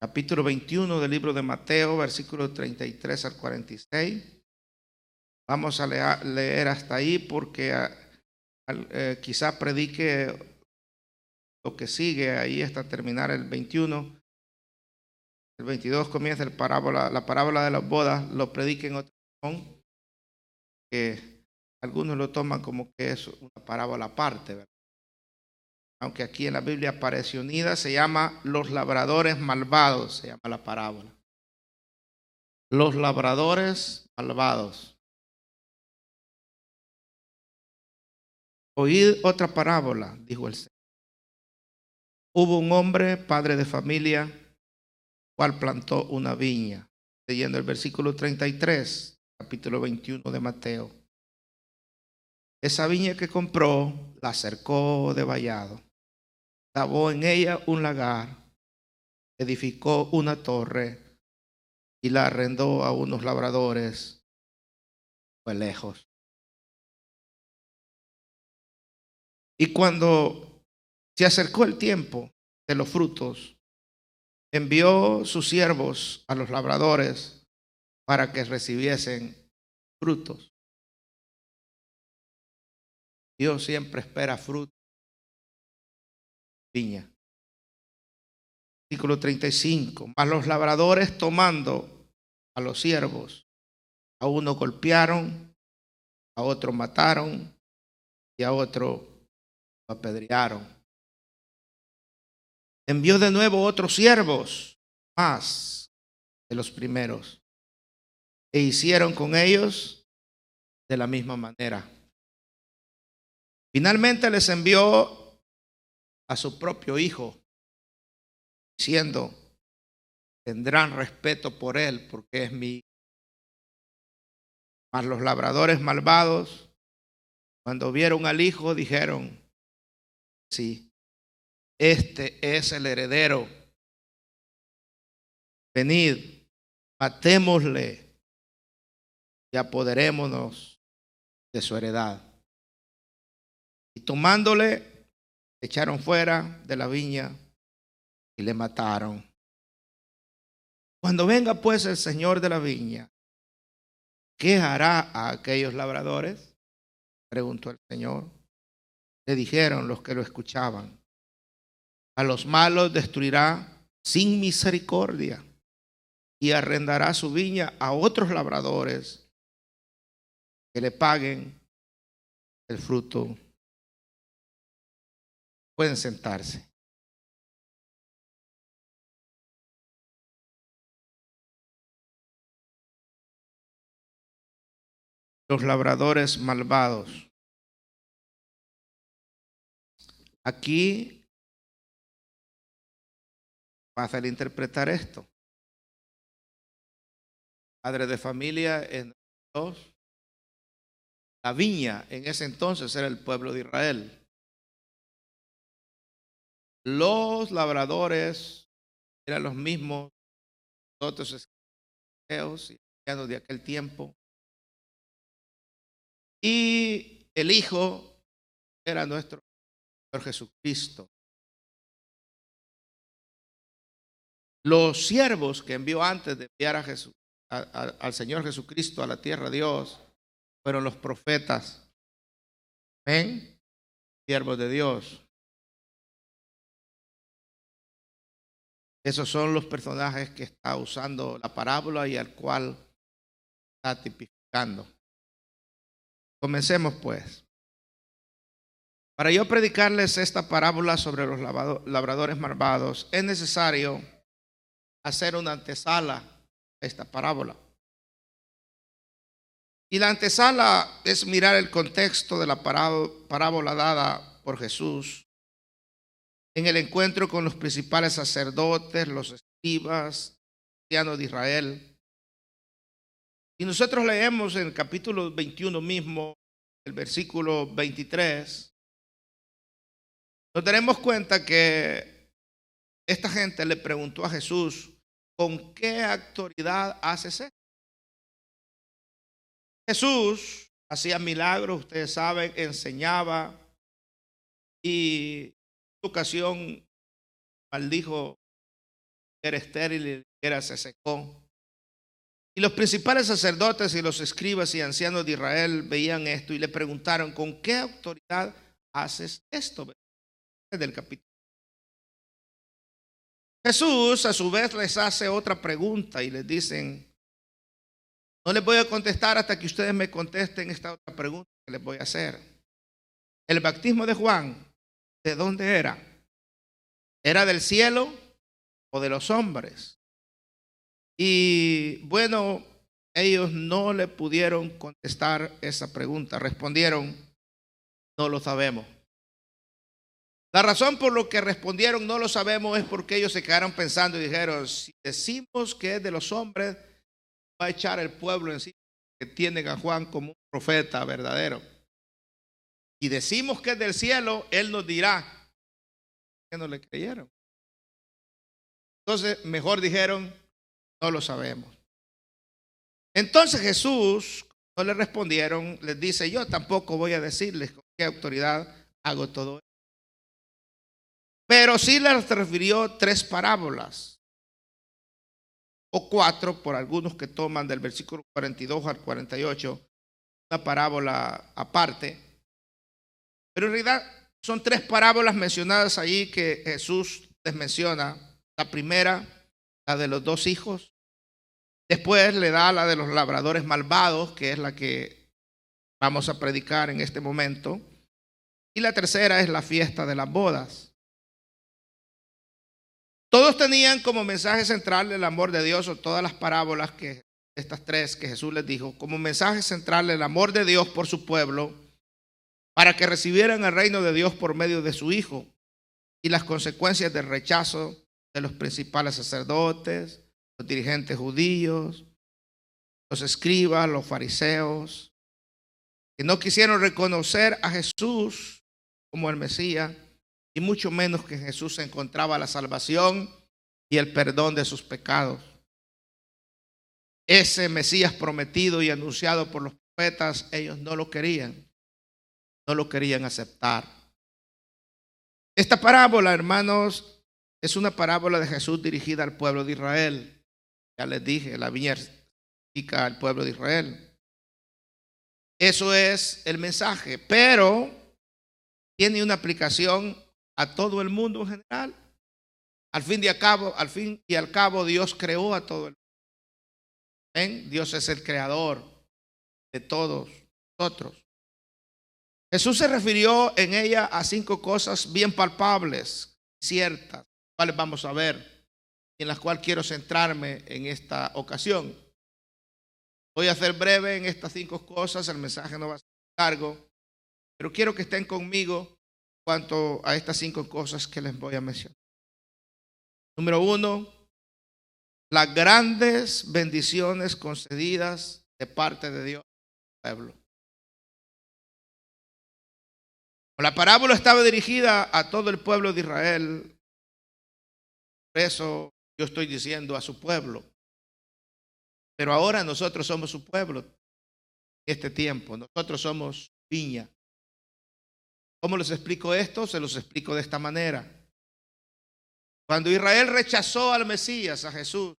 capítulo 21 del libro de Mateo, versículos 33 al 46. Vamos a leer hasta ahí porque quizá predique lo que sigue ahí hasta terminar el 21. El 22 comienza la parábola de las bodas, lo predique en otro sermón, que algunos lo toman como que es una parábola aparte, ¿verdad? Aunque aquí en la Biblia aparece unida, se llama los labradores malvados, se llama la parábola. Los labradores malvados. Oíd otra parábola, dijo el Señor. Hubo un hombre, padre de familia, cual plantó una viña. Leyendo el versículo 33, capítulo 21 de Mateo. Esa viña que compró, la cercó de vallado, cavó en ella un lagar, edificó una torre y la arrendó a unos labradores, fue lejos. Y cuando se acercó el tiempo de los frutos, envió sus siervos a los labradores para que recibiesen frutos. Dios siempre espera frutos. Viña. Versículo 35. Mas los labradores, tomando a los siervos, a uno golpearon, a otro mataron y a otro apedrearon. Envió de nuevo otros siervos más de los primeros e hicieron con ellos de la misma manera. Finalmente les envió a su propio hijo, diciendo: tendrán respeto por él porque es mi hijo. Mas los labradores malvados, cuando vieron al hijo, dijeron: sí, este es el heredero. Venid, matémosle y apoderémonos de su heredad. Y tomándole, echaron fuera de la viña y le mataron. Cuando venga pues el señor de la viña, ¿qué hará a aquellos labradores?, preguntó el Señor. Le dijeron los que lo escuchaban: a los malos destruirá sin misericordia y arrendará su viña a otros labradores que le paguen el fruto. Pueden sentarse. Los labradores malvados. Aquí fácil interpretar esto. Padre de familia en dos. La viña en ese entonces era el pueblo de Israel. Los labradores eran los mismos otros esclavos de aquel tiempo. Y el hijo era nuestro Señor Jesucristo. Los siervos que envió antes de enviar a Jesús, al Señor Jesucristo a la tierra de Dios, fueron los profetas. ¿Ven? Siervos de Dios. Esos son los personajes que está usando la parábola y al cual está tipificando. Comencemos pues. Para yo predicarles esta parábola sobre los labradores malvados, es necesario hacer una antesala a esta parábola. Y la antesala es mirar el contexto de la parábola dada por Jesús en el encuentro con los principales sacerdotes, los escribas, ancianos de Israel. Y nosotros leemos en el capítulo 21 mismo, el versículo 23, nos daremos cuenta que esta gente le preguntó a Jesús: ¿con qué autoridad haces esto? Jesús hacía milagros, ustedes saben, enseñaba, y en una ocasión maldijo era estéril y la higuera se secó. Y los principales sacerdotes y los escribas y ancianos de Israel veían esto y le preguntaron: ¿con qué autoridad haces esto? Del capítulo. Jesús a su vez les hace otra pregunta y les dicen: no les voy a contestar hasta que ustedes me contesten esta otra pregunta que les voy a hacer. El bautismo de Juan, ¿de dónde era? ¿Era del cielo o de los hombres? Y bueno, ellos no le pudieron contestar esa pregunta. Respondieron: no lo sabemos. La razón por lo que respondieron no lo sabemos es porque ellos se quedaron pensando y dijeron: si decimos que es de los hombres, va a echar el pueblo encima, que tienen a Juan como un profeta verdadero. Y decimos que es del cielo, él nos dirá. Que no le creyeron. Entonces mejor dijeron: no lo sabemos. Entonces Jesús, no le respondieron, les dice: yo tampoco voy a decirles con qué autoridad hago todo esto. Pero sí les refirió 3 parábolas, o 4 por algunos que toman del versículo 42 al 48, una parábola aparte. Pero en realidad son 3 parábolas mencionadas allí que Jesús les menciona. La primera, la de los 2 hijos. Después le da la de los labradores malvados, que es la que vamos a predicar en este momento. Y la tercera es la fiesta de las bodas. Todos tenían como mensaje central el amor de Dios, o todas las parábolas, que estas 3 que Jesús les dijo, como mensaje central el amor de Dios por su pueblo, para que recibieran el reino de Dios por medio de su Hijo, y las consecuencias del rechazo de los principales sacerdotes, los dirigentes judíos, los escribas, los fariseos, que no quisieron reconocer a Jesús como el Mesías, y mucho menos que Jesús encontraba la salvación y el perdón de sus pecados. Ese Mesías prometido y anunciado por los profetas, ellos no lo querían aceptar. Esta parábola, hermanos, es una parábola de Jesús dirigida al pueblo de Israel. Ya les dije, la viña significa al pueblo de Israel. Eso es el mensaje, pero tiene una aplicación a todo el mundo en general. Al fin y al cabo, Dios creó a todo el mundo. ¿Ven? Dios es el creador de todos nosotros. Jesús se refirió en ella a 5 cosas bien palpables, ciertas, cuales vamos a ver, en las cuales quiero centrarme en esta ocasión. Voy a ser breve en estas 5 cosas, el mensaje no va a ser largo, pero quiero que estén conmigo cuanto a estas 5 cosas que les voy a mencionar. Número 1, las grandes bendiciones concedidas de parte de Dios al pueblo. La parábola estaba dirigida a todo el pueblo de Israel, por eso yo estoy diciendo a su pueblo. Pero ahora nosotros somos su pueblo. En este tiempo, nosotros somos viña. ¿Cómo les explico esto? Se los explico de esta manera. Cuando Israel rechazó al Mesías, a Jesús,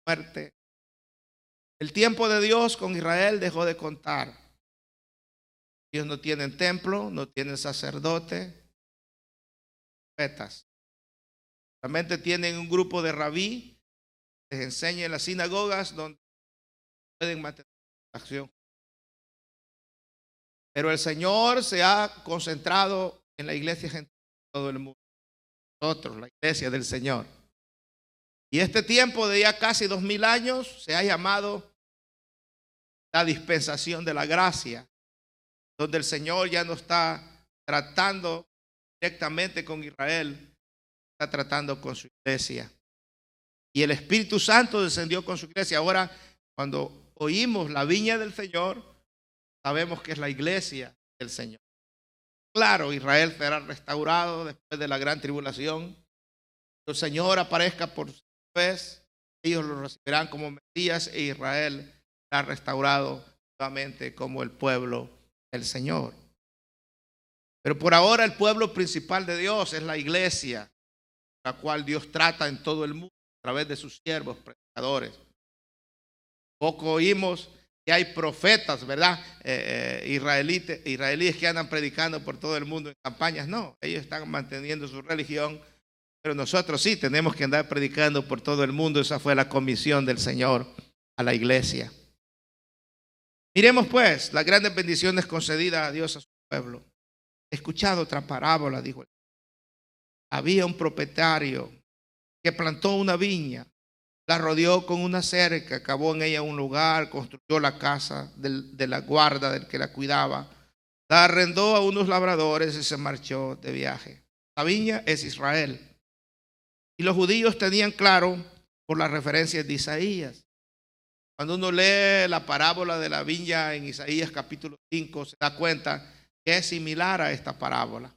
muerte, el tiempo de Dios con Israel dejó de contar. Ellos no tienen templo, no tienen sacerdote, profetas. Solamente tienen un grupo de rabí que les enseña en las sinagogas donde pueden mantener la acción. Pero el Señor se ha concentrado en la iglesia gentil de todo el mundo. Nosotros, la iglesia del Señor. Y este tiempo de ya casi 2000 años se ha llamado la dispensación de la gracia, donde el Señor ya no está tratando directamente con Israel, está tratando con su iglesia. Y el Espíritu Santo descendió con su iglesia. Ahora, cuando oímos la viña del Señor, sabemos que es la iglesia del Señor. Claro, Israel será restaurado después de la gran tribulación. El Señor aparezca por su vez, ellos lo recibirán como Mesías e Israel será restaurado nuevamente como el pueblo del Señor. Pero por ahora el pueblo principal de Dios es la iglesia, la cual Dios trata en todo el mundo a través de sus siervos, predicadores. Poco oímos que hay profetas, ¿verdad? Israelíes que andan predicando por todo el mundo en campañas. No, ellos están manteniendo su religión, pero nosotros sí tenemos que andar predicando por todo el mundo. Esa fue la comisión del Señor a la iglesia. Miremos pues las grandes bendiciones concedidas a Dios a su pueblo. He escuchado otra parábola, dijo. Había un propietario que plantó una viña, la rodeó con una cerca, cavó en ella un lugar, construyó la casa de la guarda del que la cuidaba, la arrendó a unos labradores y se marchó de viaje. La viña es Israel. Y los judíos tenían claro por las referencias de Isaías. Cuando uno lee la parábola de la viña en Isaías capítulo 5, se da cuenta que es similar a esta parábola.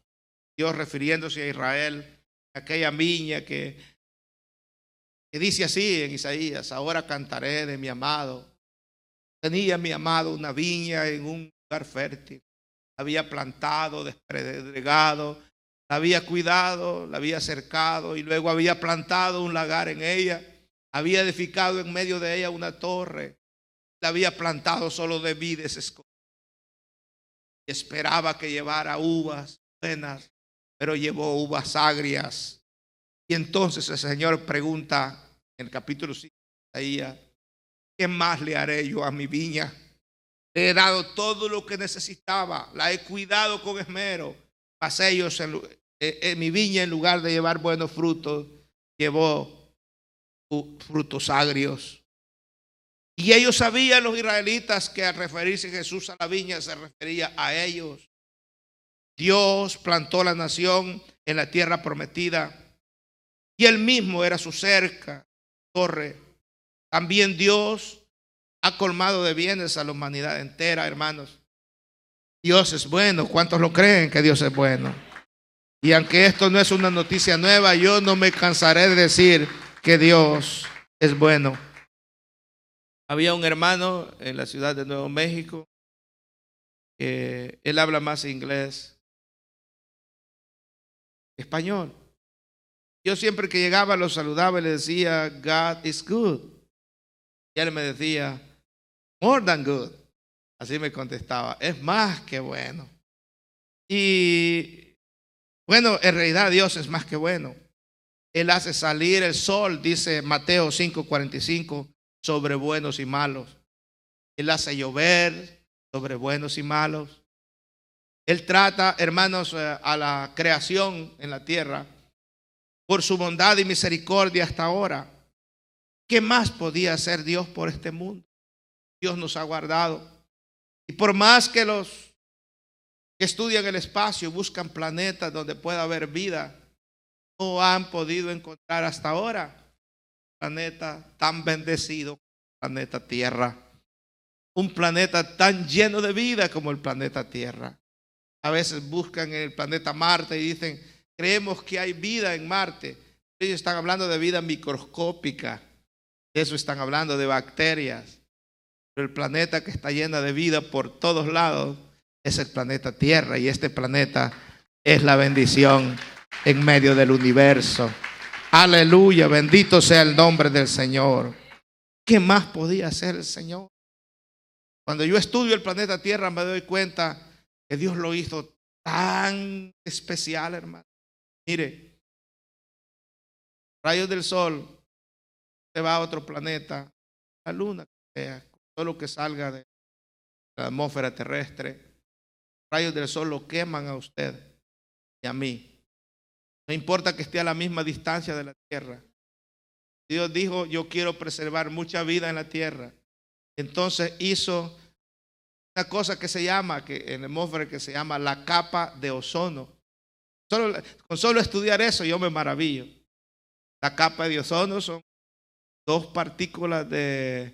Dios refiriéndose a Israel, aquella viña que dice así en Isaías: ahora cantaré de mi amado. Tenía mi amado una viña en un lugar fértil. La había plantado, despredegado, la había cuidado, la había cercado y luego había plantado un lagar en ella. Había edificado en medio de ella una torre. La había plantado solo de vides escondidas. Esperaba que llevara uvas buenas, pero llevó uvas agrias. Y entonces el Señor pregunta en el capítulo 5 de Isaías: ¿qué más le haré yo a mi viña? Le he dado todo lo que necesitaba, la he cuidado con esmero, mas ellos en mi viña, en lugar de llevar buenos frutos, llevó frutos agrios. Y ellos sabían, los israelitas, que al referirse Jesús a la viña se refería a ellos. Dios plantó la nación en la tierra prometida y él mismo era su cerca, torre. También Dios ha colmado de bienes a la humanidad entera, hermanos. Dios es bueno. ¿Cuántos lo creen que Dios es bueno? Y aunque esto no es una noticia nueva, yo no me cansaré de decir que Dios es bueno. Había un hermano en la ciudad de Nuevo México que él habla más inglés que español. Yo siempre que llegaba lo saludaba y le decía: God is good. Y él me decía: more than good. Así me contestaba: es más que bueno. Y bueno, en realidad Dios es más que bueno. Él hace salir el sol, dice Mateo 5:45, sobre buenos y malos. Él hace llover sobre buenos y malos. Él trata, hermanos, a la creación en la tierra por su bondad y misericordia hasta ahora. ¿Qué más podía hacer Dios por este mundo? Dios nos ha guardado. Y por más que los que estudian el espacio buscan planetas donde pueda haber vida, no han podido encontrar hasta ahora un planeta tan bendecido como el planeta Tierra. Un planeta tan lleno de vida como el planeta Tierra. A veces buscan el planeta Marte y dicen: creemos que hay vida en Marte. Ellos están hablando de vida microscópica. De eso están hablando, de bacterias. Pero el planeta que está lleno de vida por todos lados es el planeta Tierra. Y este planeta es la bendición en medio del universo. Aleluya, bendito sea el nombre del Señor. ¿Qué más podía hacer el Señor? Cuando yo estudio el planeta Tierra me doy cuenta que Dios lo hizo tan especial, hermano. Mire, rayos del sol, se va a otro planeta, la luna, todo lo que salga de la atmósfera terrestre, rayos del sol lo queman a usted y a mí. No importa que esté a la misma distancia de la tierra. Dios dijo: yo quiero preservar mucha vida en la tierra. Entonces hizo una cosa que se llama, que en la atmósfera, que se llama la capa de ozono. Con solo estudiar eso yo me maravillo. La capa de ozono son dos partículas de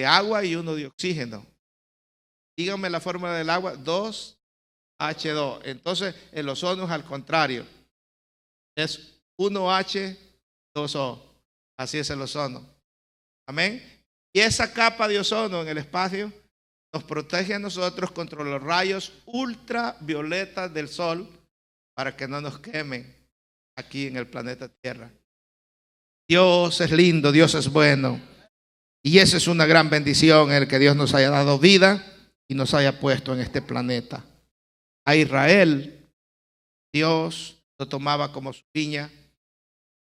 agua y uno de oxígeno. Díganme la fórmula del agua: 2H2. Entonces el ozono es al contrario. Es 1H2O. Así es el ozono. Amén. Y esa capa de ozono en el espacio nos protege a nosotros contra los rayos ultravioletas del sol para que no nos quemen aquí en el planeta Tierra. Dios es lindo, Dios es bueno. Y esa es una gran bendición, el que Dios nos haya dado vida y nos haya puesto en este planeta. A Israel, Dios lo tomaba como su viña.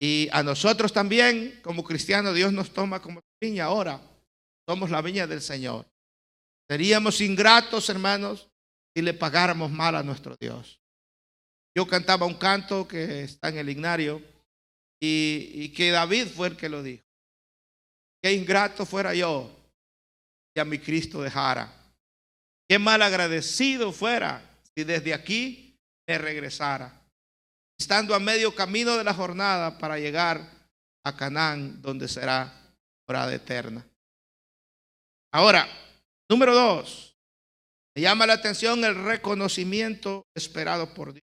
Y a nosotros también, como cristianos, Dios nos toma como su viña. Ahora somos la viña del Señor. Seríamos ingratos, hermanos, si le pagáramos mal a nuestro Dios. Yo cantaba un canto que está en el himnario y que David fue el que lo dijo. Qué ingrato fuera yo si a mi Cristo dejara. Qué mal agradecido fuera si desde aquí me regresara, estando a medio camino de la jornada para llegar a Canaán, donde será morada eterna. Ahora, número 2, me llama la atención el reconocimiento esperado por Dios.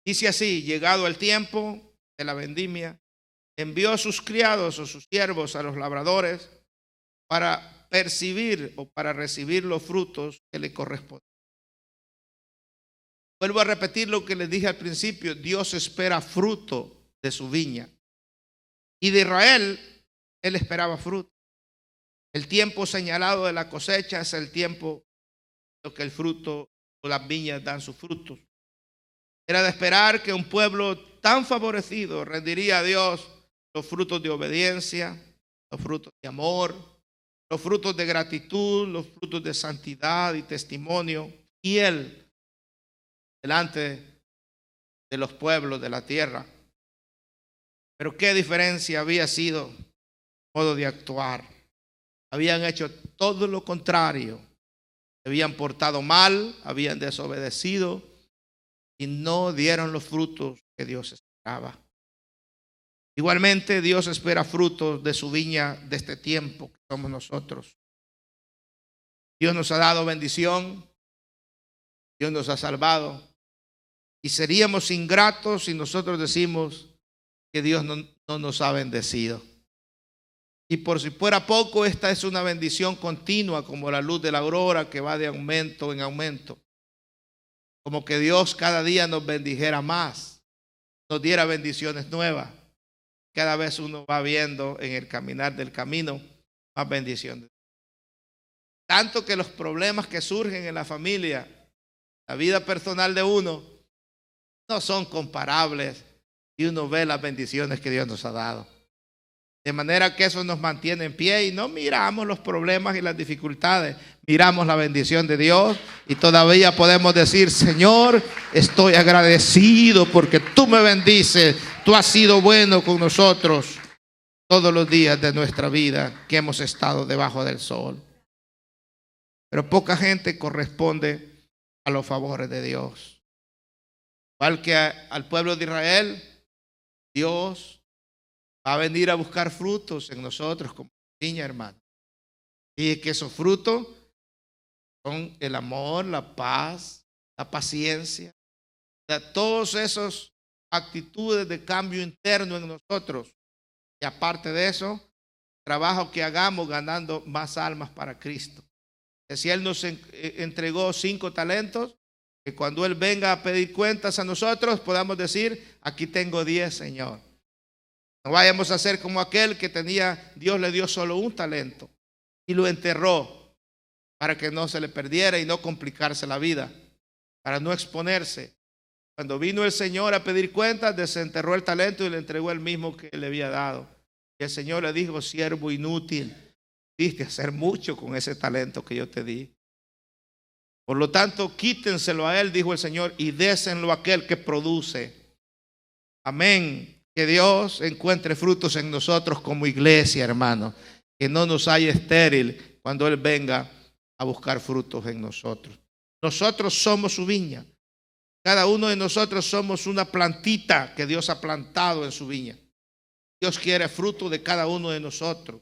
Dice así: llegado el tiempo de la vendimia, envió a sus criados o sus siervos a los labradores para percibir o para recibir los frutos que le corresponden. Vuelvo a repetir lo que les dije al principio: Dios espera fruto de su viña. Y de Israel, él esperaba fruto. El tiempo señalado de la cosecha es el tiempo en que el fruto o las viñas dan sus frutos. Era de esperar que un pueblo tan favorecido rendiría a Dios los frutos de obediencia, los frutos de amor, los frutos de gratitud, los frutos de santidad y testimonio fiel delante de los pueblos de la tierra. Pero qué diferencia había sido el modo de actuar. Habían hecho todo lo contrario. Se habían portado mal, habían desobedecido y no dieron los frutos que Dios esperaba. Igualmente, Dios espera frutos de su viña de este tiempo que somos nosotros. Dios nos ha dado bendición, Dios nos ha salvado, y seríamos ingratos si nosotros decimos que Dios no nos ha bendecido. Y por si fuera poco, esta es una bendición continua, como la luz de la aurora que va de aumento en aumento. Como que Dios cada día nos bendijera más, nos diera bendiciones nuevas. Cada vez uno va viendo en el caminar del camino más bendiciones. Tanto que los problemas que surgen en la familia, la vida personal de uno, no son comparables si uno ve las bendiciones que Dios nos ha dado. De manera que eso nos mantiene en pie y no miramos los problemas y las dificultades, miramos la bendición de Dios y todavía podemos decir: Señor, estoy agradecido porque tú me bendices, tú has sido bueno con nosotros todos los días de nuestra vida que hemos estado debajo del sol. Pero poca gente corresponde a los favores de Dios. Igual que al pueblo de Israel, Dios va a venir a buscar frutos en nosotros como niña, hermano. Y que esos frutos son el amor, la paz, la paciencia, todos esos actitudes de cambio interno en nosotros. Y aparte de eso, trabajo que hagamos ganando más almas para Cristo. Que si Él nos entregó 5 talentos, que cuando Él venga a pedir cuentas a nosotros podamos decir: aquí tengo 10, Señor. No vayamos a ser como aquel que Dios le dio solo un talento y lo enterró para que no se le perdiera y no complicarse la vida, para no exponerse. Cuando vino el Señor a pedir cuentas, desenterró el talento y le entregó el mismo que le había dado. Y el Señor le dijo: siervo inútil, diste hacer mucho con ese talento que yo te di. Por lo tanto, quítenselo a él, dijo el Señor, y désenlo a aquel que produce. Amén. Que Dios encuentre frutos en nosotros como iglesia, hermano. Que no nos haya estéril cuando Él venga a buscar frutos en nosotros. Nosotros somos su viña. Cada uno de nosotros somos una plantita que Dios ha plantado en su viña. Dios quiere fruto de cada uno de nosotros.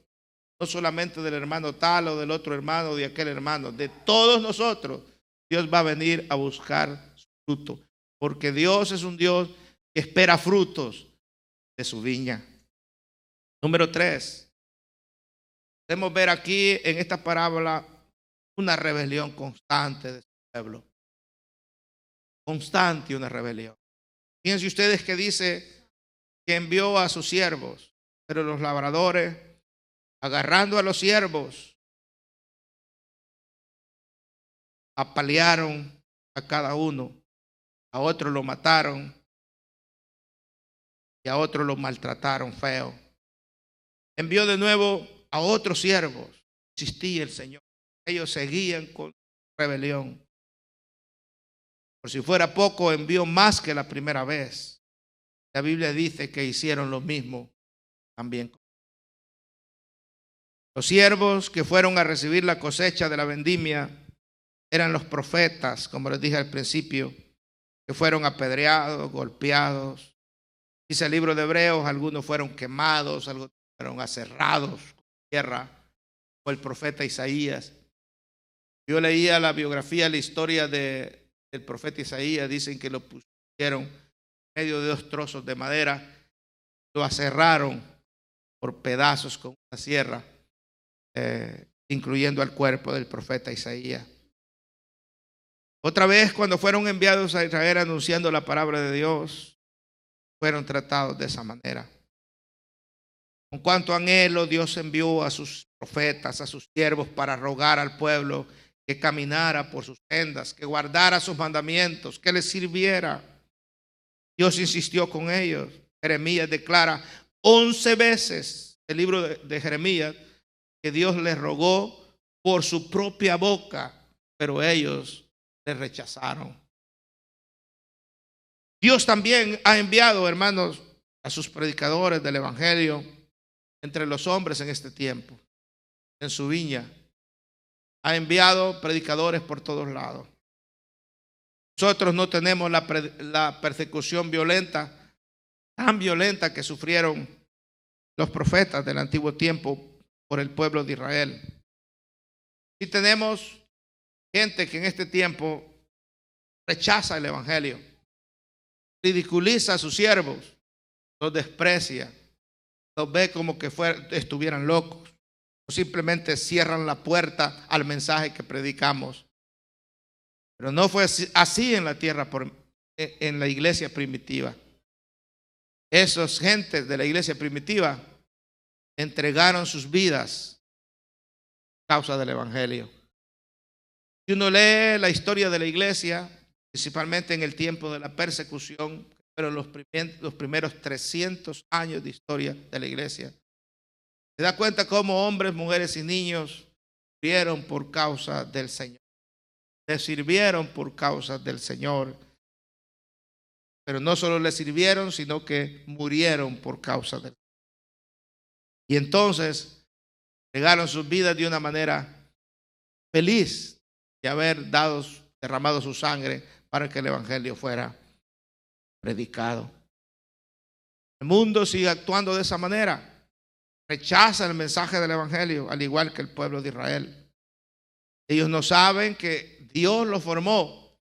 No solamente del hermano tal o del otro hermano o de aquel hermano. De todos nosotros Dios va a venir a buscar su fruto. Porque Dios es un Dios que espera frutos de su viña. Número 3. podemos ver aquí en esta parábola una rebelión constante de su pueblo. Constante una rebelión. Fíjense ustedes que dice que envió a sus siervos, pero los labradores, agarrando a los siervos, apalearon a cada uno. A otro lo mataron y a otro lo maltrataron feo. Envió de nuevo a otros siervos. Insistía el Señor. Ellos seguían con rebelión. Por si fuera poco, envió más que la primera vez. La Biblia dice que hicieron lo mismo también. Los siervos que fueron a recibir la cosecha de la vendimia eran los profetas, como les dije al principio, que fueron apedreados, golpeados. Dice el libro de Hebreos, algunos fueron quemados, algunos fueron aserrados con tierra, como el profeta Isaías. Yo leía la biografía, la historia del profeta Isaías. Dicen que lo pusieron en medio de 2 trozos de madera, lo aserraron por pedazos con una sierra, incluyendo al cuerpo del profeta Isaías. Otra vez, cuando fueron enviados a Israel anunciando la palabra de Dios, fueron tratados de esa manera. Con cuánto anhelo Dios envió a sus profetas, a sus siervos, para rogar al pueblo que caminara por sus sendas, que guardara sus mandamientos, que les sirviera. Dios insistió con ellos. Jeremías declara 11 veces, el libro de Jeremías, que Dios les rogó por su propia boca, pero ellos le rechazaron. Dios también ha enviado, hermanos, a sus predicadores del evangelio entre los hombres en este tiempo, en su viña. Ha enviado predicadores por todos lados. Nosotros no tenemos la persecución violenta, tan violenta que sufrieron los profetas del antiguo tiempo por el pueblo de Israel. Sí tenemos gente que en este tiempo rechaza el evangelio, ridiculiza a sus siervos, los desprecia, los ve como que estuvieran locos, o simplemente cierran la puerta al mensaje que predicamos. Pero no fue así en la tierra, en la iglesia primitiva. Esas gentes de la iglesia primitiva entregaron sus vidas a causa del evangelio. Si uno lee la historia de la iglesia, principalmente en el tiempo de la persecución, pero los primeros 300 años de historia de la iglesia, se da cuenta cómo hombres, mujeres y niños murieron por causa del Señor. Le sirvieron por causa del Señor. Pero no solo le sirvieron, sino que murieron por causa del Señor. Y entonces entregaron sus vidas de una manera feliz de haber derramado su sangre para que el evangelio fuera predicado. El mundo sigue actuando de esa manera. Rechaza el mensaje del evangelio, al igual que el pueblo de Israel. Ellos no saben que Dios los formó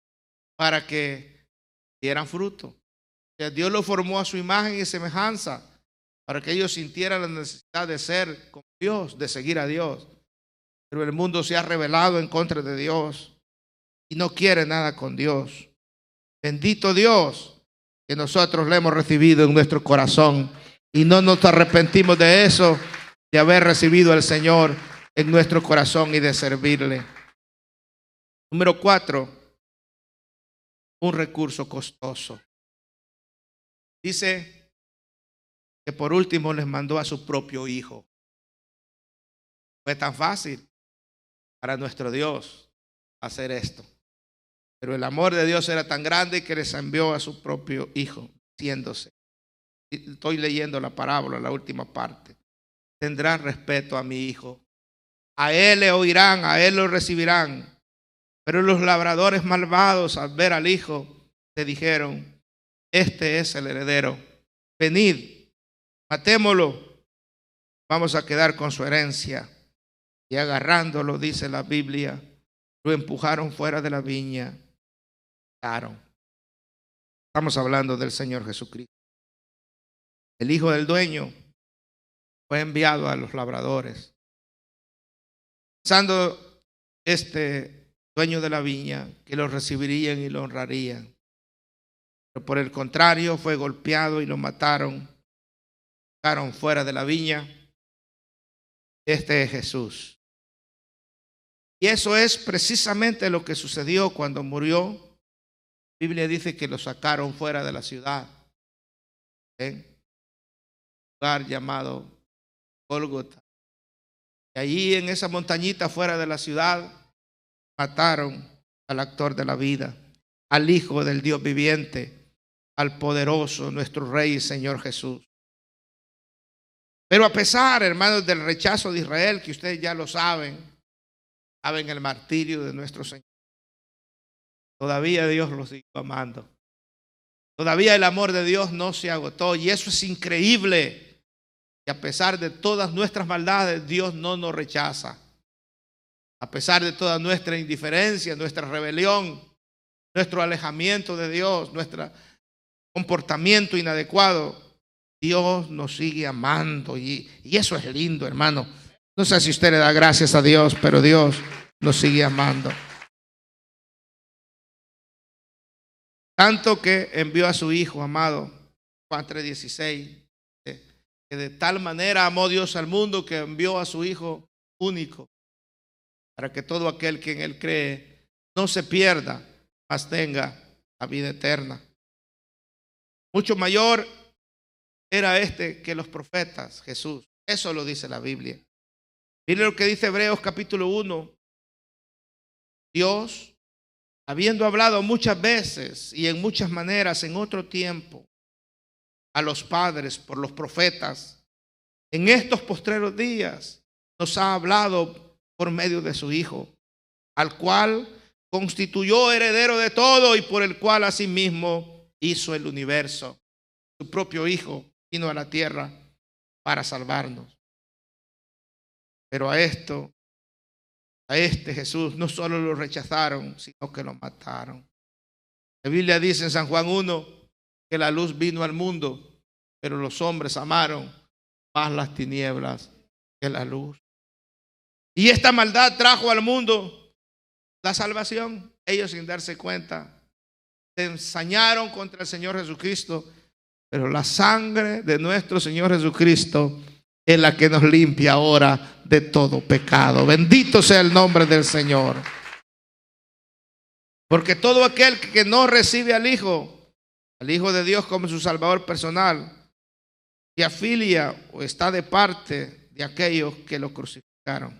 para que dieran fruto. Que Dios los formó a su imagen y semejanza, para que ellos sintieran la necesidad de ser como Dios, de seguir a Dios. Pero el mundo se ha rebelado en contra de Dios y no quiere nada con Dios. Bendito Dios que nosotros le hemos recibido en nuestro corazón y no nos arrepentimos de eso, de haber recibido al Señor en nuestro corazón y de servirle. Número 4, un recurso costoso. Dice que por último les mandó a su propio hijo. Fue tan fácil para nuestro Dios hacer esto. Pero el amor de Dios era tan grande que les envió a su propio hijo, diciéndose. Estoy leyendo la parábola, la última parte. Tendrán respeto a mi hijo. A él le oirán, a él lo recibirán. Pero los labradores malvados, al ver al hijo, le dijeron: este es el heredero. Venid, matémoslo. Vamos a quedar con su herencia. Y agarrándolo, dice la Biblia, lo empujaron fuera de la viña. Estamos hablando del Señor Jesucristo. El hijo del dueño fue enviado a los labradores. pensando este dueño de la viña que lo recibirían y lo honrarían. Pero por el contrario, fue golpeado y lo mataron. Sacaron fuera de la viña. Este es Jesús. Y eso es precisamente lo que sucedió cuando murió. La Biblia dice que lo sacaron fuera de la ciudad. ¿Ven? Un lugar llamado Gólgota. Y allí en esa montañita fuera de la ciudad mataron al actor de la vida, al Hijo del Dios viviente, al poderoso, nuestro Rey y Señor Jesús. Pero a pesar, hermanos, del rechazo de Israel, que ustedes ya lo saben el martirio de nuestro Señor, todavía Dios los siguió amando. Todavía el amor de Dios no se agotó, y eso es increíble. Y a pesar de todas nuestras maldades, Dios no nos rechaza. A pesar de toda nuestra indiferencia, nuestra rebelión, nuestro alejamiento de Dios, nuestro comportamiento inadecuado, Dios nos sigue amando. Y eso es lindo, hermano. No sé si usted le da gracias a Dios, pero Dios nos sigue amando. Tanto que envió a su Hijo amado, Juan 3:16. Que de tal manera amó Dios al mundo que envió a su Hijo único, para que todo aquel que en Él cree no se pierda, mas tenga la vida eterna. Mucho mayor era este que los profetas, Jesús. Eso lo dice la Biblia. Mire lo que dice Hebreos capítulo 1. Dios, habiendo hablado muchas veces y en muchas maneras en otro tiempo a los padres por los profetas, en estos postreros días nos ha hablado por medio de su Hijo, al cual constituyó heredero de todo y por el cual asimismo hizo el universo. Su propio Hijo vino a la tierra para salvarnos. Pero a este Jesús no solo lo rechazaron, sino que lo mataron. La Biblia dice en San Juan 1 que la luz vino al mundo, pero los hombres amaron más las tinieblas que la luz. Y esta maldad trajo al mundo la salvación. Ellos, sin darse cuenta, se ensañaron contra el Señor Jesucristo, pero la sangre de nuestro Señor Jesucristo es la que nos limpia ahora de todo pecado. Bendito sea el nombre del Señor. Porque todo aquel que no recibe al Hijo de Dios como su Salvador personal, se afilia o está de parte de aquellos que lo crucificaron.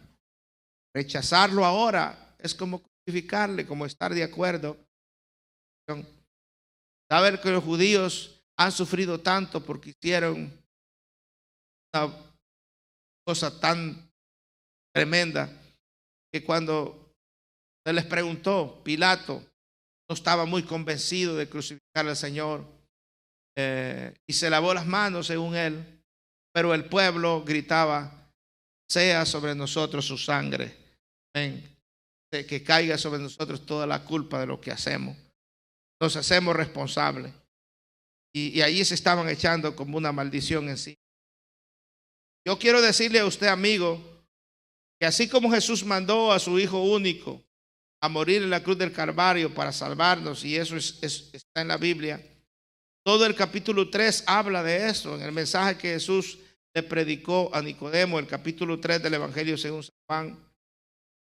Rechazarlo ahora es como crucificarle, como estar de acuerdo. Saber que los judíos han sufrido tanto porque hicieron una cosa tan tremenda que cuando se les preguntó, Pilato no estaba muy convencido de crucificar al Señor y se lavó las manos según él, pero el pueblo gritaba: sea sobre nosotros su sangre, que caiga sobre nosotros toda la culpa de lo que hacemos, nos hacemos responsables. Y allí se estaban echando como una maldición en sí. Yo quiero decirle a usted, amigo, que así como Jesús mandó a su Hijo único a morir en la cruz del Calvario para salvarnos, y eso está en la Biblia, todo el capítulo 3 habla de eso, en el mensaje que Jesús le predicó a Nicodemo, el capítulo 3 del Evangelio según San Juan.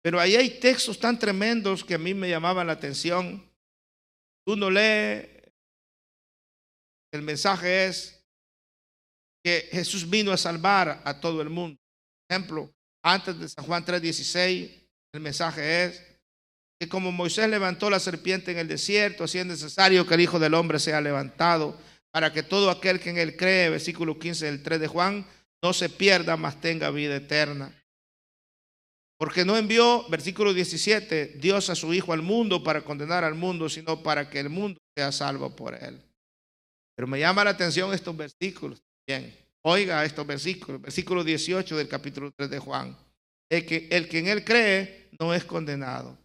Pero ahí hay textos tan tremendos que a mí me llamaban la atención. Uno lee, el mensaje es que Jesús vino a salvar a todo el mundo. Por ejemplo, antes de San Juan 3:16, el mensaje es que como Moisés levantó la serpiente en el desierto, así es necesario que el Hijo del Hombre sea levantado, para que todo aquel que en él cree, versículo 15 del 3 de Juan, no se pierda, mas tenga vida eterna. Porque no envió, versículo 17, Dios a su Hijo al mundo para condenar al mundo, sino para que el mundo sea salvo por él. Pero me llama la atención estos versículos. Bien, oiga estos versículos. Versículo 18 del capítulo 3 de Juan. El que en él cree no es condenado.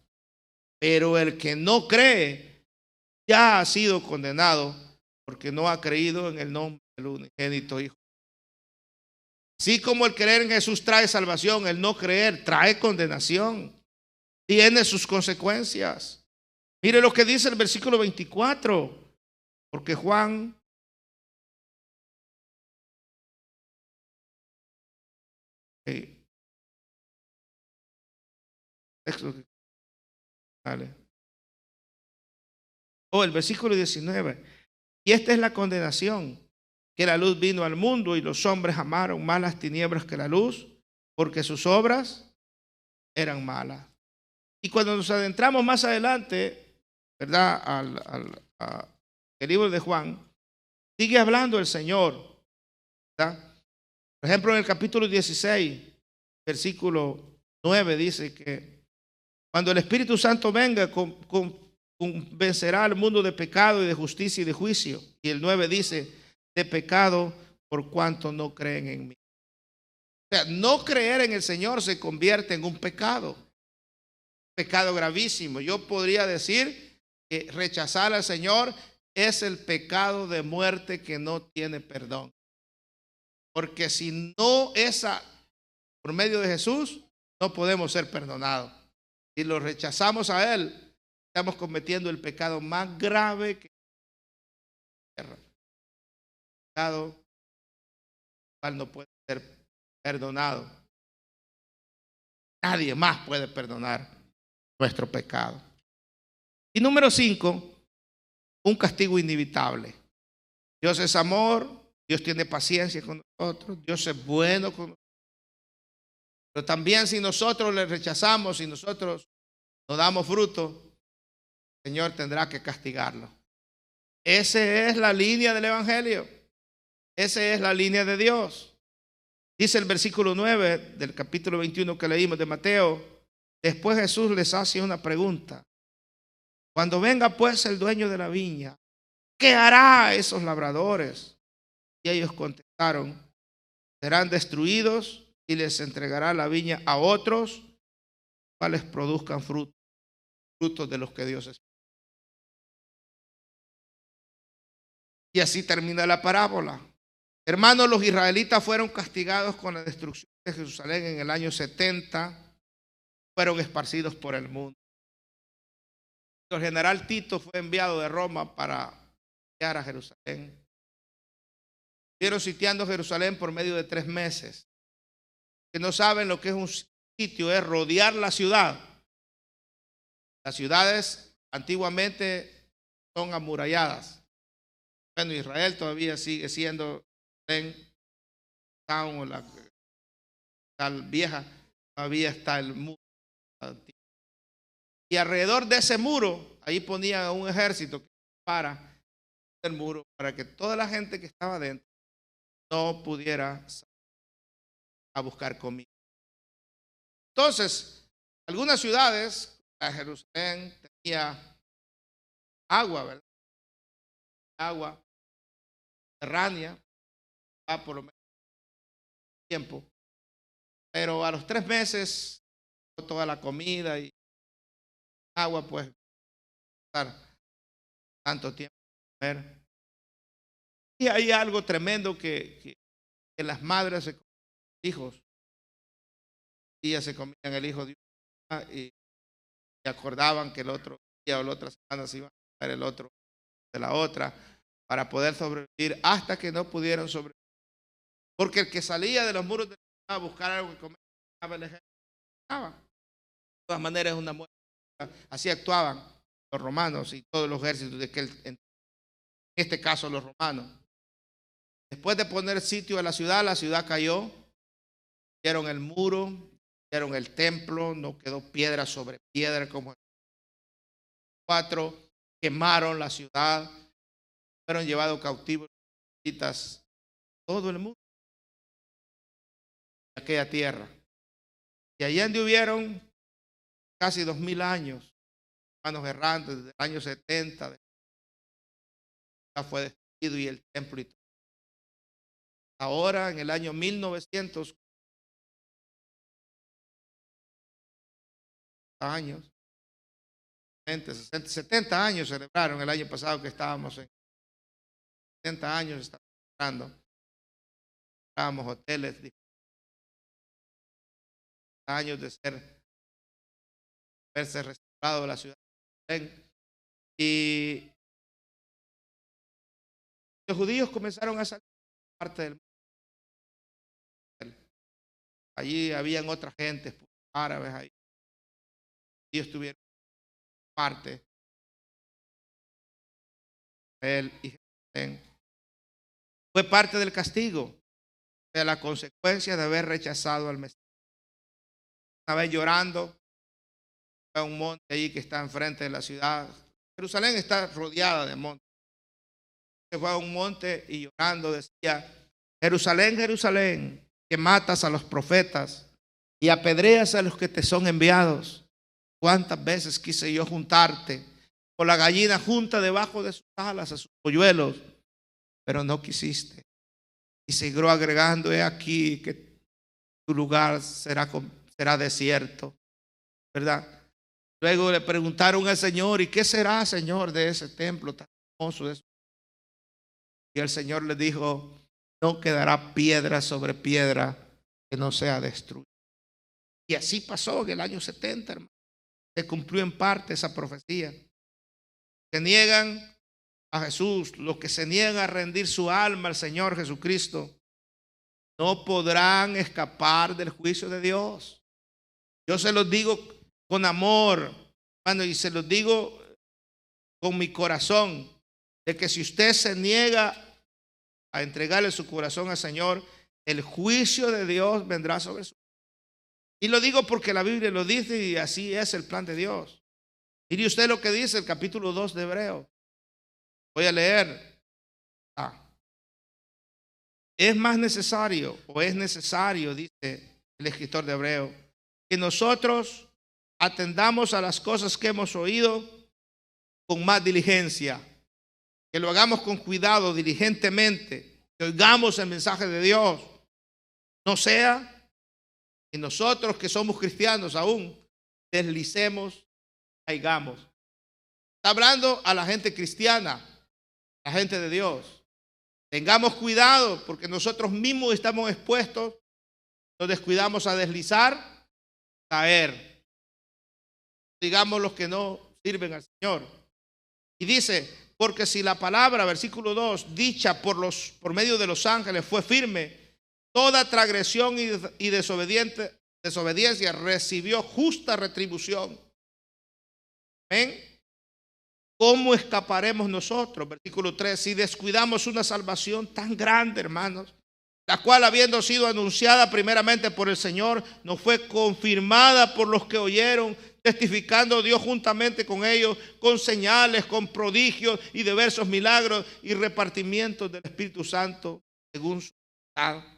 Pero el que no cree ya ha sido condenado porque no ha creído en el nombre del unigénito Hijo. Así como el creer en Jesús trae salvación, el no creer trae condenación. Tiene sus consecuencias. Mire lo que dice el versículo 24. Porque Juan el versículo 19. Y esta es la condenación, que la luz vino al mundo y los hombres amaron más las tinieblas que la luz, porque sus obras eran malas. Y cuando nos adentramos más adelante, ¿verdad? Al libro de Juan, sigue hablando el Señor, ¿verdad? Por ejemplo, en el capítulo 16, versículo 9, dice que cuando el Espíritu Santo venga, convencerá al mundo de pecado y de justicia y de juicio. Y el 9 dice, de pecado por cuanto no creen en mí. O sea, no creer en el Señor se convierte en un pecado gravísimo. Yo podría decir que rechazar al Señor es el pecado de muerte que no tiene perdón. Porque si no es por medio de Jesús, no podemos ser perdonados. Si lo rechazamos a Él, estamos cometiendo el pecado más grave que el pecado cual no puede ser perdonado. Nadie más puede perdonar nuestro pecado. Y número 5, un castigo inevitable. Dios es amor, Dios tiene paciencia con nosotros, Dios es bueno con nosotros. Pero también si nosotros le rechazamos, si nosotros no damos fruto, el Señor tendrá que castigarlo. Esa es la línea del Evangelio. Esa es la línea de Dios. Dice el versículo 9 del capítulo 21 que leímos de Mateo. Después Jesús les hace una pregunta. Cuando venga pues el dueño de la viña, ¿qué hará a esos labradores? Y ellos contestaron, serán destruidos y les entregará la viña a otros, cuales produzcan frutos de los que Dios espera. Y así termina la parábola. Hermanos, los israelitas fueron castigados con la destrucción de Jerusalén en el año 70. Fueron esparcidos por el mundo. El general Tito fue enviado de Roma para sitiar a Jerusalén. Estuvieron sitiando Jerusalén por medio de 3 meses. Que no saben lo que es un sitio, es rodear la ciudad. Las ciudades antiguamente son amuralladas. Bueno, Israel todavía sigue siendo Town o la vieja, todavía está el muro. Y alrededor de ese muro, ahí ponían a un ejército para el muro, para que toda la gente que estaba dentro no pudiera salir a buscar comida. Entonces, algunas ciudades, Jerusalén tenía agua, ¿verdad? Agua subterránea, por lo menos tiempo. Pero a los 3 meses, toda la comida y agua, pues, estar tanto tiempo a comer. Y hay algo tremendo que las madres se comen hijos. Y ellas se comían el hijo de una y acordaban que el otro día o la otra semana se iban a comer el otro de la otra para poder sobrevivir hasta que no pudieron sobrevivir. Porque el que salía de los muros de la ciudad a buscar algo que comer, de todas maneras es una muerte. Así actuaban los romanos y todos los ejércitos de aquel, en este caso los romanos. Después de poner sitio a la ciudad cayó, hicieron el muro, hicieron el templo, no quedó piedra sobre piedra como el 4, quemaron la ciudad, fueron llevados cautivos todo el mundo de aquella tierra. Y allí anduvieron casi 2000 años, hermanos errantes, desde el año 70, fue destruido y el templo y todo. Ahora, en el año 1900 años, 70 años celebraron el año pasado que estábamos en 70 años, estábamos celebrando, hoteles, años de haberse restaurado la ciudad de Jerusalén. Y los judíos comenzaron a salir parte del mundo. Allí habían otras gentes, árabes ahí. Ellos tuvieron parte de él y Jerusalén. Fue parte del castigo, de la consecuencia de haber rechazado al Mesías. Una vez llorando a un monte ahí que está enfrente de la ciudad. Jerusalén está rodeada de montes. Se fue a un monte y llorando decía: Jerusalén, Jerusalén, que matas a los profetas y apedreas a los que te son enviados. Cuántas veces quise yo juntarte con la gallina junta debajo de sus alas a sus polluelos, pero no quisiste. Y siguió agregando: he aquí que tu lugar será desierto, ¿verdad? Luego le preguntaron al Señor: ¿y qué será, Señor, de ese templo tan hermoso? Y el Señor le dijo: no quedará piedra sobre piedra que no sea destruida. Y así pasó en el año 70, hermano. Se cumplió en parte esa profecía. Que niegan a Jesús, los que se niegan a rendir su alma al Señor Jesucristo, no podrán escapar del juicio de Dios. Yo se los digo con amor, hermano, y se los digo con mi corazón, de que si usted se niega a entregarle su corazón al Señor, el juicio de Dios vendrá sobre su vida. Y lo digo porque la Biblia lo dice y así es el plan de Dios. Mire usted lo que dice el capítulo 2 de Hebreo. Voy a leer. Es más necesario, o es necesario, dice el escritor de Hebreo, que nosotros atendamos a las cosas que hemos oído con más diligencia, que lo hagamos con cuidado, diligentemente, que oigamos el mensaje de Dios. No sea que nosotros que somos cristianos aún deslicemos, caigamos. Está hablando a la gente cristiana, la gente de Dios. Tengamos cuidado porque nosotros mismos estamos expuestos, nos descuidamos a deslizar, caer. Digamos los que no sirven al Señor. Y dice: porque si la palabra, versículo 2, dicha por medio de los ángeles fue firme, toda transgresión y desobediencia recibió justa retribución. ¿Ven? ¿Cómo escaparemos nosotros? Versículo 3, si descuidamos una salvación tan grande, hermanos, la cual habiendo sido anunciada primeramente por el Señor, nos fue confirmada por los que oyeron, testificando Dios juntamente con ellos, con señales, con prodigios y diversos milagros y repartimientos del Espíritu Santo según su voluntad.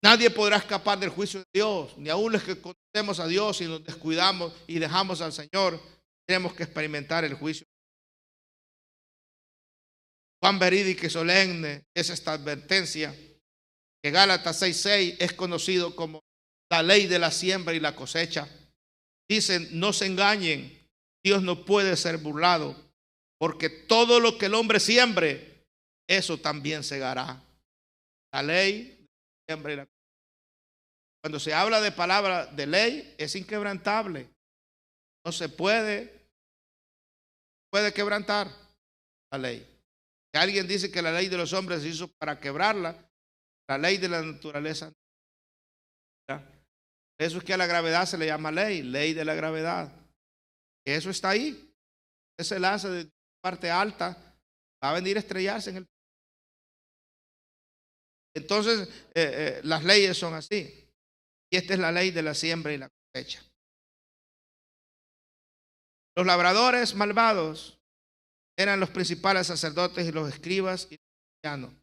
Nadie podrá escapar del juicio de Dios, ni aun los que conocemos a Dios y nos descuidamos y dejamos al Señor, tenemos que experimentar el juicio. Cuán verídica y solemne es esta advertencia, que Gálatas 6:6 es conocido como la ley de la siembra y la cosecha. Dicen: no se engañen, Dios no puede ser burlado, porque todo lo que el hombre siembre, eso también segará. La ley de la siembra y la cosecha. Cuando se habla de palabra de ley, es inquebrantable. No se puede quebrantar la ley. Si alguien dice que la ley de los hombres se hizo para quebrarla, la ley de la naturaleza. Eso es que a la gravedad se le llama ley de la gravedad. Eso está ahí. Ese enlace de parte alta va a venir a estrellarse en el. Entonces, las leyes son así. Y esta es la ley de la siembra y la cosecha. Los labradores malvados eran los principales sacerdotes y los escribas y los ancianos.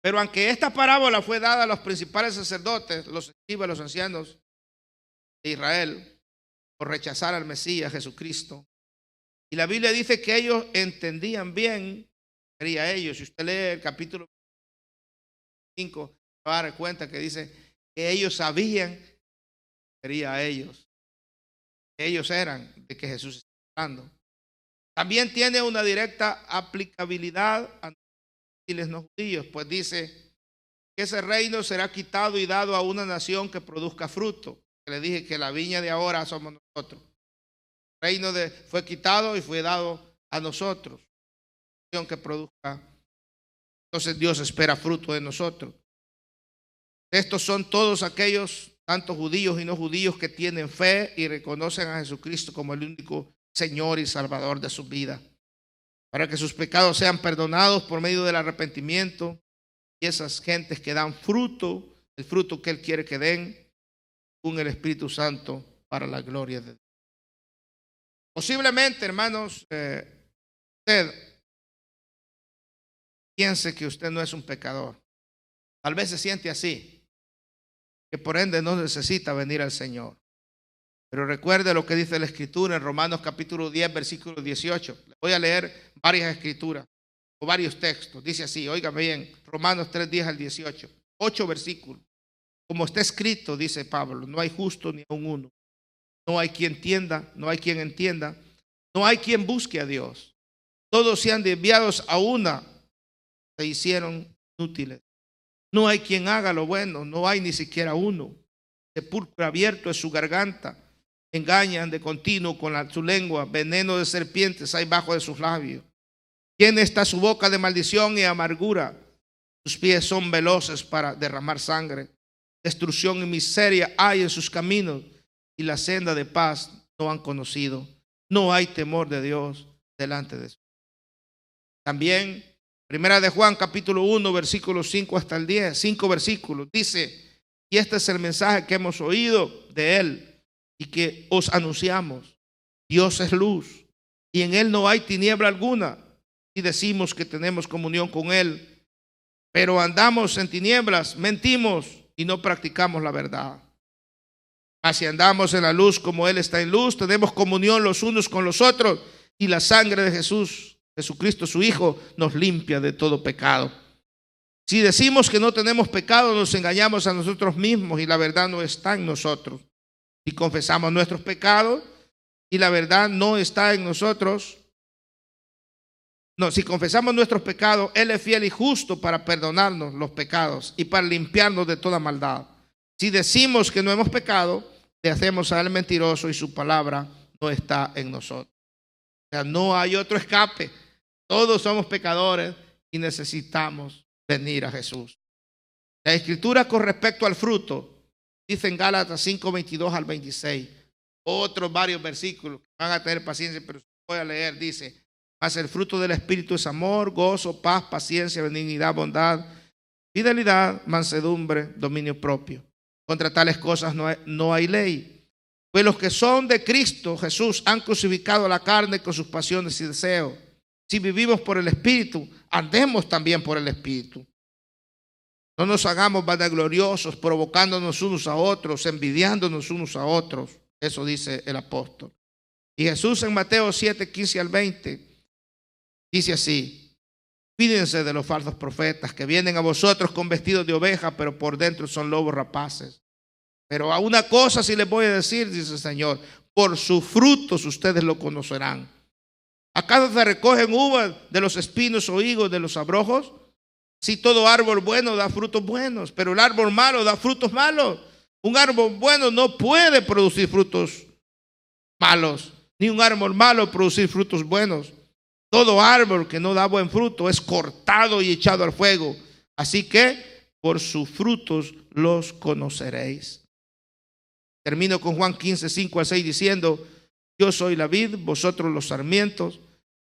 Pero aunque esta parábola fue dada a los principales sacerdotes, los escribas, los ancianos de Israel, por rechazar al Mesías Jesucristo, y la Biblia dice que ellos entendían bien, quería ellos. Si usted lee el capítulo 5, va a dar cuenta que dice que ellos sabían, quería a ellos. Ellos eran de que Jesús está hablando. También tiene una directa aplicabilidad a los no judíos, pues dice: que ese reino será quitado y dado a una nación que produzca fruto. Le dije que la viña de ahora somos nosotros. El reino fue quitado y fue dado a nosotros. Nación que produzca. Entonces Dios espera fruto de nosotros. Estos son todos aquellos, tanto judíos y no judíos, que tienen fe y reconocen a Jesucristo como el único Señor y Salvador de su vida, para que sus pecados sean perdonados por medio del arrepentimiento. Y esas gentes que dan fruto, el fruto que Él quiere que den, con el Espíritu Santo, para la gloria de Dios. Posiblemente, hermanos, usted piense que usted no es un pecador. Tal vez se siente así, que por ende no necesita venir al Señor. Pero recuerde lo que dice la Escritura en Romanos capítulo 10, versículo 18. Le voy a leer varias escrituras o varios textos. Dice así, óigame bien, Romanos 3, 10 al 18. 8 versículos. Como está escrito, dice Pablo, no hay justo ni aun uno. No hay quien entienda, no hay quien entienda. No hay quien busque a Dios. Todos se han desviados a una, se hicieron inútiles. No hay quien haga lo bueno, no hay ni siquiera uno. Sepulcro abierto es su garganta. Engañan de continuo con su lengua. Veneno de serpientes hay bajo de sus labios. Llena está su boca de maldición y amargura. Sus pies son veloces para derramar sangre. Destrucción y miseria hay en sus caminos, y la senda de paz no han conocido. No hay temor de Dios delante de su. También, Primera de Juan, capítulo 1, versículos 5 hasta el 10, 5 versículos, dice, y este es el mensaje que hemos oído de Él y que os anunciamos. Dios es luz, y en Él no hay tiniebla alguna. Y decimos que tenemos comunión con Él, pero andamos en tinieblas, mentimos y no practicamos la verdad. Mas si andamos en la luz como Él está en luz, tenemos comunión los unos con los otros, y la sangre de Jesucristo su Hijo, nos limpia de todo pecado. Si decimos que no tenemos pecado, nos engañamos a nosotros mismos y la verdad no está en nosotros. Si confesamos nuestros pecados y la verdad no está en nosotros, si confesamos nuestros pecados, Él es fiel y justo para perdonarnos los pecados y para limpiarnos de toda maldad. Si decimos que no hemos pecado, le hacemos a Él mentiroso y su palabra no está en nosotros. O sea, no hay otro escape. Todos somos pecadores y necesitamos venir a Jesús. La Escritura con respecto al fruto dice en Gálatas 5, 22 al 26. Otros varios versículos que van a tener paciencia, pero voy a leer. Dice, mas el fruto del Espíritu es amor, gozo, paz, paciencia, benignidad, bondad, fidelidad, mansedumbre, dominio propio. Contra tales cosas no hay ley. Pues los que son de Cristo Jesús han crucificado la carne con sus pasiones y deseos. Si vivimos por el Espíritu, andemos también por el Espíritu. No nos hagamos vanagloriosos, provocándonos unos a otros, envidiándonos unos a otros. Eso dice el apóstol. Y Jesús en Mateo 7, 15 al 20 dice así, cuídense de los falsos profetas que vienen a vosotros con vestidos de oveja, pero por dentro son lobos rapaces. Pero a una cosa sí les voy a decir, dice el Señor, por sus frutos ustedes lo conocerán. ¿Acaso se recogen uvas de los espinos o higos de los abrojos? Si todo árbol bueno da frutos buenos, pero el árbol malo da frutos malos. Un árbol bueno no puede producir frutos malos, ni un árbol malo producir frutos buenos. Todo árbol que no da buen fruto es cortado y echado al fuego. Así que por sus frutos los conoceréis. Termino con Juan 15, 5 al 6 diciendo, yo soy la vid, vosotros los sarmientos.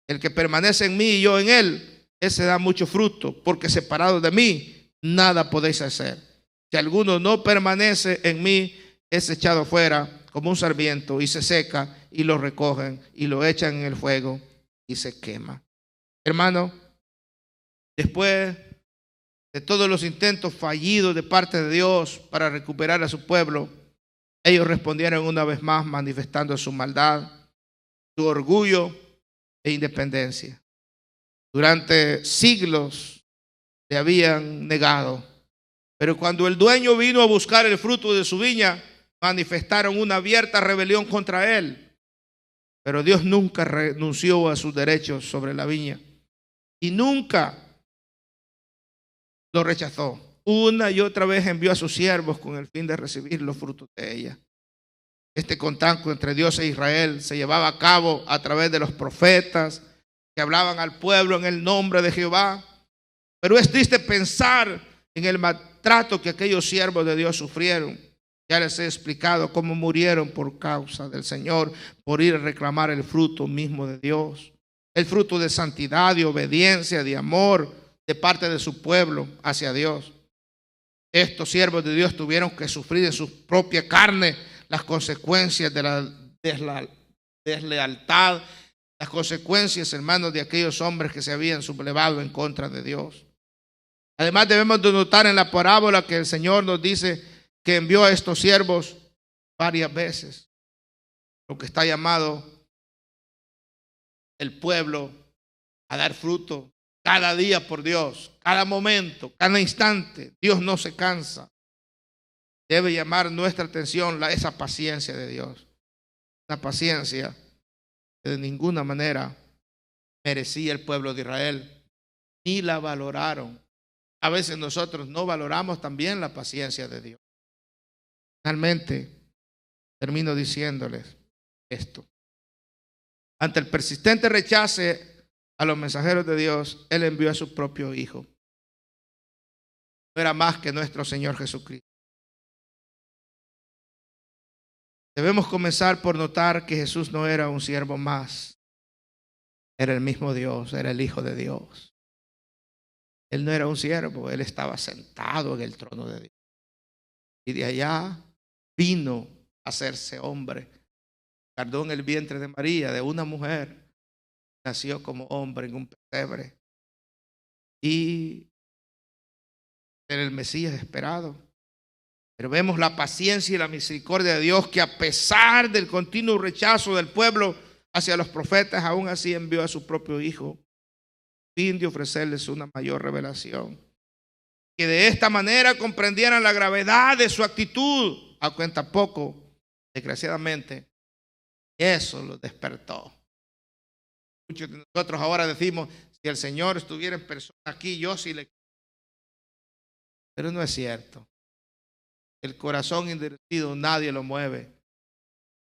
El que permanece en mí y yo en él, ese da mucho fruto, porque separado de mí, nada podéis hacer. Si alguno no permanece en mí, es echado fuera como un sarmiento y se seca y lo recogen y lo echan en el fuego y se quema. Hermano, después de todos los intentos fallidos de parte de Dios para recuperar a su pueblo, ellos respondieron una vez más manifestando su maldad, su orgullo e independencia. Durante siglos le habían negado, pero cuando el dueño vino a buscar el fruto de su viña, manifestaron una abierta rebelión contra él. Pero Dios nunca renunció a sus derechos sobre la viña y nunca lo rechazó. una y otra vez envió a sus siervos con el fin de recibir los frutos de ella. Este contacto entre Dios e Israel se llevaba a cabo a través de los profetas que hablaban al pueblo en el nombre de Jehová. Pero es triste pensar en el maltrato que aquellos siervos de Dios sufrieron. Ya les he explicado cómo murieron por causa del Señor, por ir a reclamar el fruto mismo de Dios, el fruto de santidad, de obediencia, de amor de parte de su pueblo hacia Dios. Estos siervos de Dios tuvieron que sufrir en su propia carne las consecuencias de la deslealtad, las consecuencias, hermanos, de aquellos hombres que se habían sublevado en contra de Dios. Además, debemos de notar en la parábola que el Señor nos dice que envió a estos siervos varias veces, lo que está llamado el pueblo a dar fruto cada día por Dios, cada momento, cada instante. Dios no se cansa. Debe llamar nuestra atención esa paciencia de Dios, la paciencia que de ninguna manera merecía el pueblo de Israel, ni la valoraron. A veces nosotros no valoramos también la paciencia de Dios. Finalmente, termino diciéndoles esto. Ante el persistente rechazo a los mensajeros de Dios, Él envió a su propio Hijo. No era más que nuestro Señor Jesucristo. Debemos comenzar por notar que Jesús no era un siervo más. Era el mismo Dios, era el Hijo de Dios. Él no era un siervo, Él estaba sentado en el trono de Dios. Y de allá vino a hacerse hombre. Cargó en el vientre de María, de una mujer. Nació como hombre en un pesebre. Y era el Mesías esperado. Pero vemos la paciencia y la misericordia de Dios, que a pesar del continuo rechazo del pueblo hacia los profetas, aún así envió a su propio Hijo, a fin de ofrecerles una mayor revelación. Que de esta manera comprendieran la gravedad de su actitud, a cuenta poco, desgraciadamente, eso los despertó. Muchos de nosotros ahora decimos, si el Señor estuviera en persona aquí, yo sí le... Pero no es cierto. El corazón endurecido nadie lo mueve.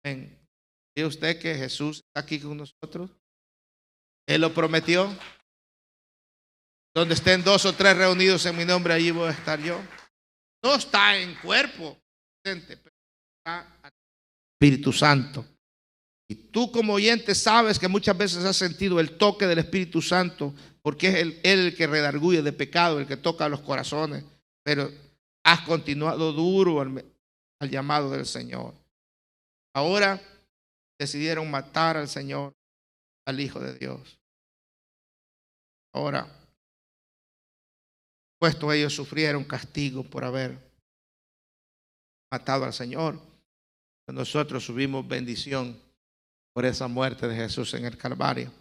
¿Ve usted que Jesús está aquí con nosotros? Él lo prometió. Donde estén 2 o 3 reunidos en mi nombre, allí voy a estar yo. No está en cuerpo presente, pero está en Espíritu Santo. Y tú como oyente sabes que muchas veces has sentido el toque del Espíritu Santo, porque es él el que redarguye de pecado, el que toca los corazones. Pero has continuado duro al llamado del Señor. Ahora decidieron matar al Señor, al Hijo de Dios. Ahora, puesto ellos sufrieron castigo por haber matado al Señor, nosotros subimos bendición por esa muerte de Jesús en el Calvario.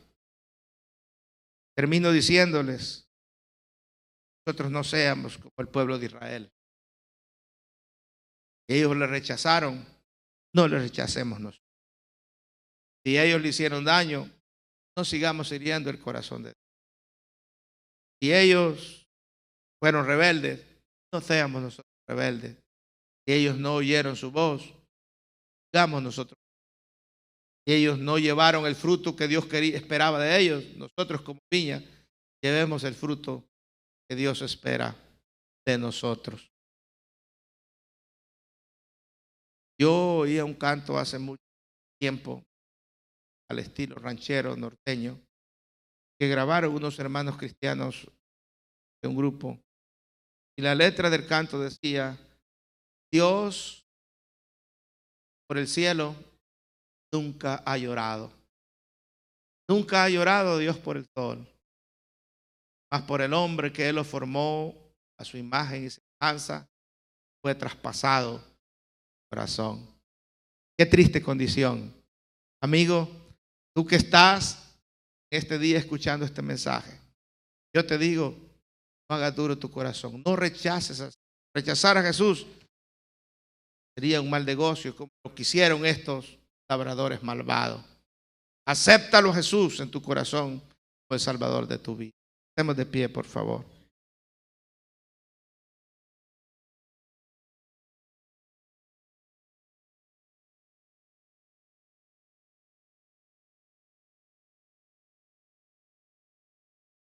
Termino diciéndoles, nosotros no seamos como el pueblo de Israel. Ellos le rechazaron, no le rechacemos nosotros. Si ellos le hicieron daño, no sigamos hiriendo el corazón de Dios. Si ellos fueron rebeldes, no seamos nosotros rebeldes. Si ellos no oyeron su voz, sigamos nosotros. Si ellos no llevaron el fruto que Dios esperaba de ellos, nosotros como viña llevemos el fruto que Dios espera de nosotros. Yo oía un canto hace mucho tiempo al estilo ranchero norteño que grabaron unos hermanos cristianos de un grupo, y la letra del canto decía: Dios por el cielo nunca ha llorado. Nunca ha llorado Dios por el sol, mas por el hombre que Él lo formó a su imagen y semejanza fue traspasado el corazón. Qué triste condición. Amigo, tú que estás este día escuchando este mensaje, yo te digo, no hagas duro tu corazón, no rechaces. Rechazar a Jesús sería un mal negocio, como lo que hicieron estos labradores malvados. Acéptalo, Jesús, en tu corazón como el Salvador de tu vida. Estemos de pie, por favor.